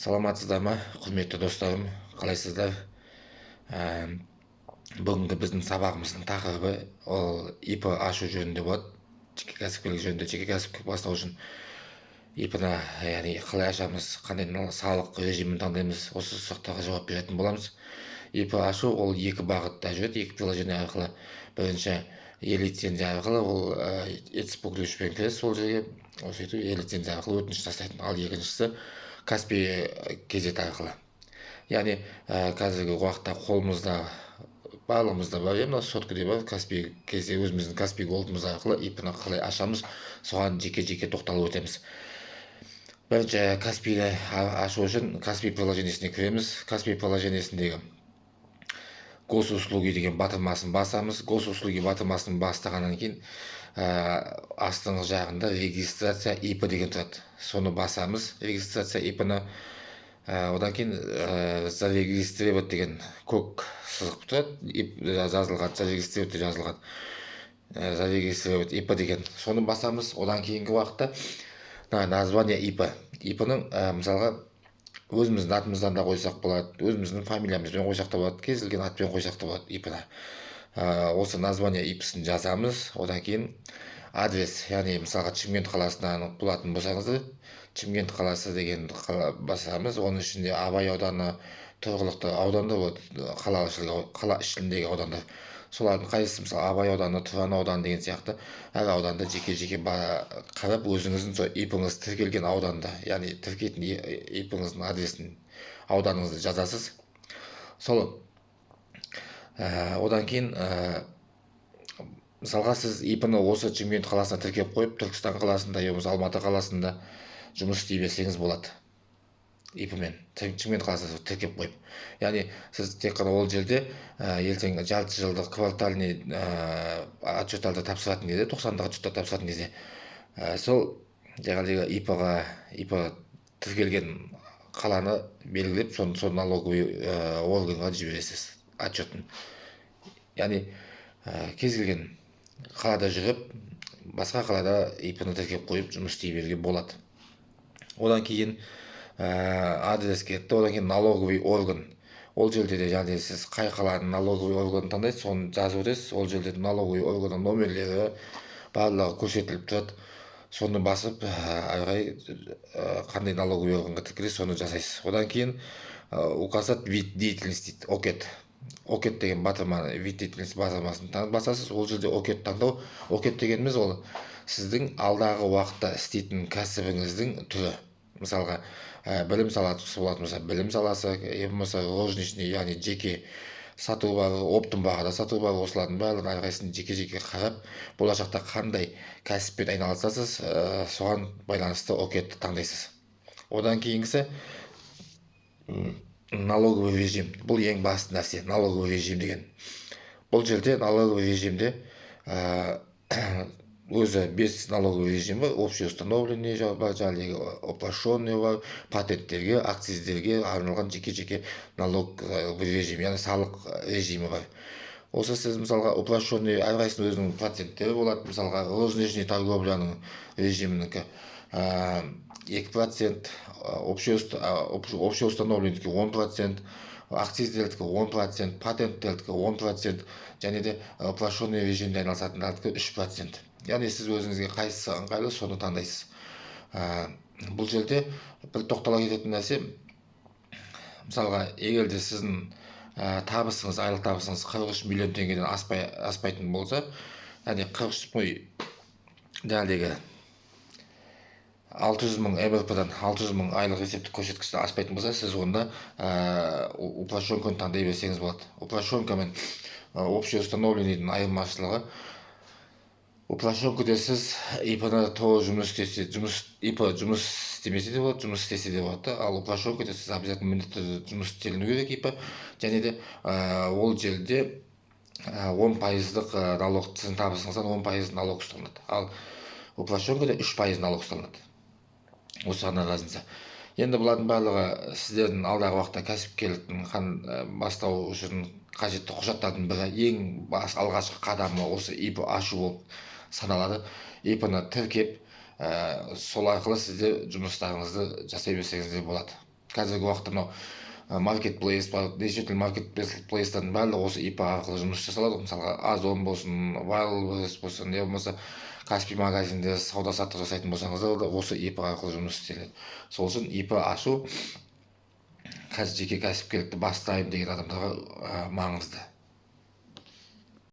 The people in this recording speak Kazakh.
Саламатсыздар ма, құрметті достарым, қалайсыздар? Бүгінгі біздің сабағымыздың тақырыбы ол ИП ашу жөнінде болады. Жеке кәсіпкерлік жөнінде, жеке кәсіпкерлік бастау үшін ИП-ны, яғни қалай ашамыз, қандай салық режимін таңдаймыз, осы сұрақтарға жауап беретін боламыз. ИП ашу ол екі бағытта жүреді, екі приложение арқылы. Бірінші е-лицензия арқылы, ол экспорттеушімен кіресіз ол жерге, осы е-лицензия арқылы өтініш тастайтын. Ал екіншісі Каспий кезет арқылы. Яғни қазіргі уақытта қолымызда барлығымызда бар, мына соткіде бар, Каспий кезде өзіміздің Каспий голдымыз арқылы ИП-ны қалай ашамыз, соған жеке-жеке тоқталып өтеміз. Бірінші Каспийді ашу үшін Каспий приложениесіне кіреміз. Каспий приложениесіндегі госуслуги деген батырмасын басамыз. Госуслуги батырмасын бастағаннан кейін астыңғы жағында регистрация ИП деген тұрады. Соны басамыз, регистрация ИП-ны. Одан кейін зарегистрировать деген көк сызық тұрады, жазылған, зарегистрировать жазылған, зарегистрировать ИП деген, соны басамыз. Одан кейінгі уақытта название ИП-ның мысалға өзіміздің атымыздан да қойсақ болады, өзіміздің фамилиямызбен қойсақ та болады, кез келген атпен қойсақ та болады ИП-ны. Осы название ИП-сын жазамыз. Одан кейін адрес, яғни мысалға Шымкент қаласынан болатын болсаңыздар, Шымкент қаласы деген басамыз. Оның ішінде Абай ауданы, тұрғылықты аудандар болады, қала ішіндегі аудандар. Солардың қайсысы, мысалы Абай ауданы, Тұран ауданы деген сияқты, әр ауданда жеке-жеке қарап, өзіңіздің сол ИП-іңіз тіркелген ауданда, яғни тіркейтін ИП-іңіздің адресін, ауданыңызды жазасыз. Сол одан кейін мысалға сіз ИП-ны осы Шымкент қаласына тіркеп қойып, Түркістан қаласында, немесе Алматы қаласында жұмыс істей берсеңіз болады. ИП-мен Шымкент қаласына тіркеп қойып. Яғни сіз тек қана ол жерде ертең жарты жылдық квартальный отчеттарды тапсыратын кезде, 90-дағы отчеттар тапсыратын кезде, сол жаңағы ИП тіркелген қаланы белгілеп, сол налоговый органға жібересіз отчетін. Яғни кез келген қалада жүріп, басқа қалада ИП-ны тіркеп қойып жұмыс істей беруге болады. Одан кейін адрес кетті. Одан кейін налоговый орган. Ол жерде де яғни сіз қай қаланың налоговый органын таңдайсыз, соны жазып өтесіз. Ол жерде налоговый органның номерлері барлығы көрсетіліп тұрады. Соны басып, әрі қандай налоговый органға тіркелесіз, соны жасайсыз. Одан кейін указать вид деятельности дейді, ОКЕТ. ОКЕТ деген батырма, вид деятельности батырмасын басасыз. Ол жерде ОКЕТ таңдау. ОКЕТ дегеніміз ол сіздің алдағы уақытта істейтін кәсібіңіздің түрі. Мысалға білім саласы болады, мысалы білім саласы, болмаса розничный, яғни жеке сату бар, оптом бағада сату бар. Осылардың барлығын әрқайсысын жеке-жеке қарап, болашақта қандай кәсіппен айналысасыз, соған байланысты ОКЕТті таңдайсыз. Одан кейінгісі налоговый режим. Бұл ең басты нәрсе, налоговый режим деген. Бұл жерде налоговый режимде өзі 5 налоговый режим бар: общеустановленный бар, упрощенный бар, патенттерге, акциздерге арналған жеке-жеке налоговый режим, яғни салық режимі бар. Осы сіз мысалға упрощенный, әрқайсының өзінің проценттері болады. Мысалға розничный торговляның режимінікі 2%, общеустановленныйдікі 10%, акциздердікі 10%, патенттердікі 10%, және де упрощенный режимде айналысатындардікі 3%. Яғни сіз өзіңізге қайсысы ыңғайлы, соны таңдайсыз. Бұл жерде бір тоқтала кететін нәрсе, мысалға егер де сіздің табысыңыз, айлық табысыңыз 43 миллион теңгеден аспайтын болса, яғни 600 мың МРП-дан 600 мың айлық есептік көрсеткіштен аспайтын болса, сіз онда упрощенканы таңдай берсеңіз болады. Упрощенка мен общеустановленныйдің айырмашылығы: упрощенкада сіз ИП-ны толық жұмыс істемесе де болады, жұмыс істесе де болады. Ал упрощенкада сіз обязательно міндетті жұмыс істеліну керек ИП, және де ол жерде 10%-лық налог, сіздің табысыңыздан 10% налог ұсталынады. Ал упрощенкада 3% налог ұсталынады. Осы ғана разница. Енді бұлардың барлығы сіздердің алдағы уақытта кәсіпкерліктің бастау үшін қажетті құжаттардың бірі, ең алғашқы қадамы осы ИП ашу болып саналады. ИП-ны тіркеп, сол арқылы сіздер жұмыстарыңызды жасай берсеңіздер болады. қазіргі уақытта мынау маркетплейс бар, неше түрлі маркетплейстардың барлығы осы ИП арқылы жұмыс жасалады ғой. Мысалға Озон болсын, Wildberries болсын, я болмаса Каспий магазинде сауда саттық жасайтын болсаңыздар да осы ИП арқылы жұмыс істеледі. Сол үшін ИП ашу қазір жеке кәсіпкерлікті бастаймын деген адамдарға маңызды.